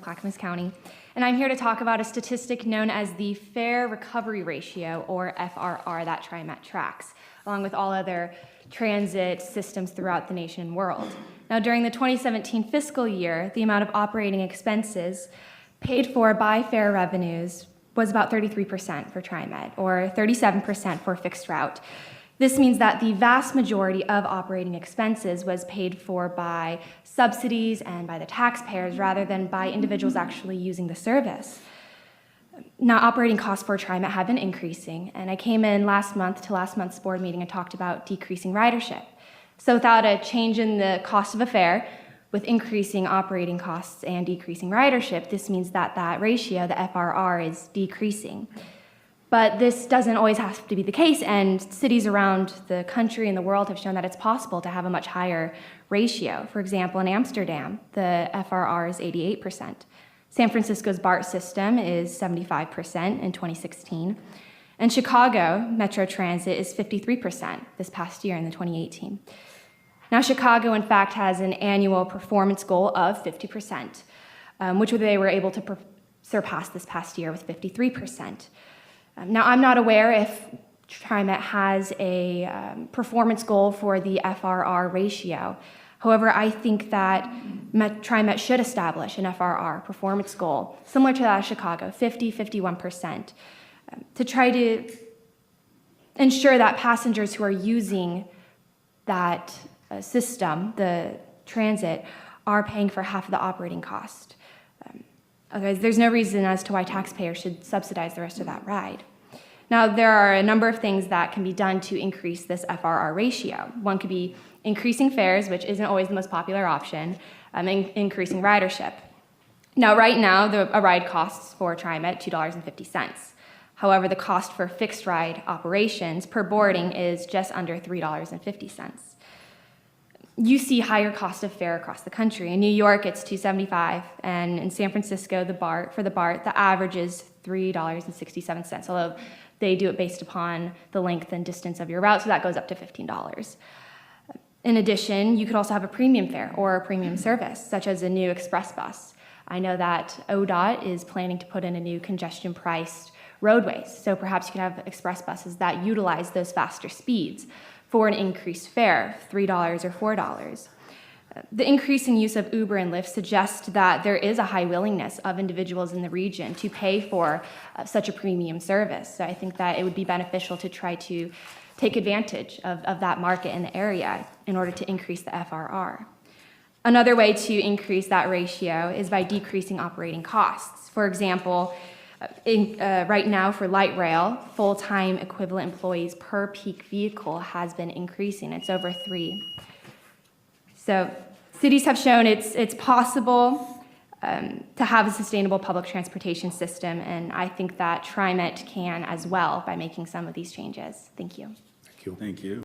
Clackamas County, and I'm here to talk about a statistic known as the Fare Recovery Ratio, or FRR, that Trimet tracks, along with all other transit systems throughout the nation and world. Now, during the 2017 fiscal year, the amount of operating expenses paid for by fare revenues was about 33% for Trimet, or 37% for fixed route. This means that the vast majority of operating expenses was paid for by subsidies and by the taxpayers rather than by individuals actually using the service. Now, operating costs for Trimet have been increasing, and I came in last month's board meeting and talked about decreasing ridership. So without a change in the cost of a fare, with increasing operating costs and decreasing ridership, this means that that ratio, the FRR, is decreasing. But this doesn't always have to be the case, and cities around the country and the world have shown that it's possible to have a much higher ratio. For example, in Amsterdam, the FRR is 88%. San Francisco's BART system is 75% in 2016. And Chicago Metro Transit is 53% this past year in the 2018. Now, Chicago, in fact, has an annual performance goal of 50%, which they were able to surpass this past year with 53%. Now, I'm not aware if Trimet has a performance goal for the FRR ratio. However, I think that Trimet should establish an FRR performance goal similar to that of Chicago, 51%, to try to ensure that passengers who are using that system, the transit, are paying for half of the operating cost. Otherwise, there's no reason as to why taxpayers should subsidize the rest of that ride. Now, there are a number of things that can be done to increase this FRR ratio. One could be increasing fares, which isn't always the most popular option, and increasing ridership. Now, right now, a ride costs for Trimet $2.50. However, the cost for fixed ride operations per boarding is just under $3.50. You see higher cost of fare across the country. In New York, it's $2.75, and in San Francisco, the BART, the average is $3.67, although they do it based upon the length and distance of your route, so that goes up to $15. In addition, you could also have a premium fare or a premium service, such as a new express bus. I know that ODOT is planning to put in a new congestion-priced roadways, so perhaps you could have express buses that utilize those faster speeds for an increased fare, $3 or $4. The increasing use of Uber and Lyft suggests that there is a high willingness of individuals in the region to pay for such a premium service. So I think that it would be beneficial to try to take advantage of that market in the area in order to increase the FRR. Another way to increase that ratio is by decreasing operating costs. For example, right now for light rail, full-time equivalent employees per peak vehicle has been increasing. It's over 3. So cities have shown it's possible to have a sustainable public transportation system, and I think that Trimet can as well by making some of these changes. Thank you. Thank you.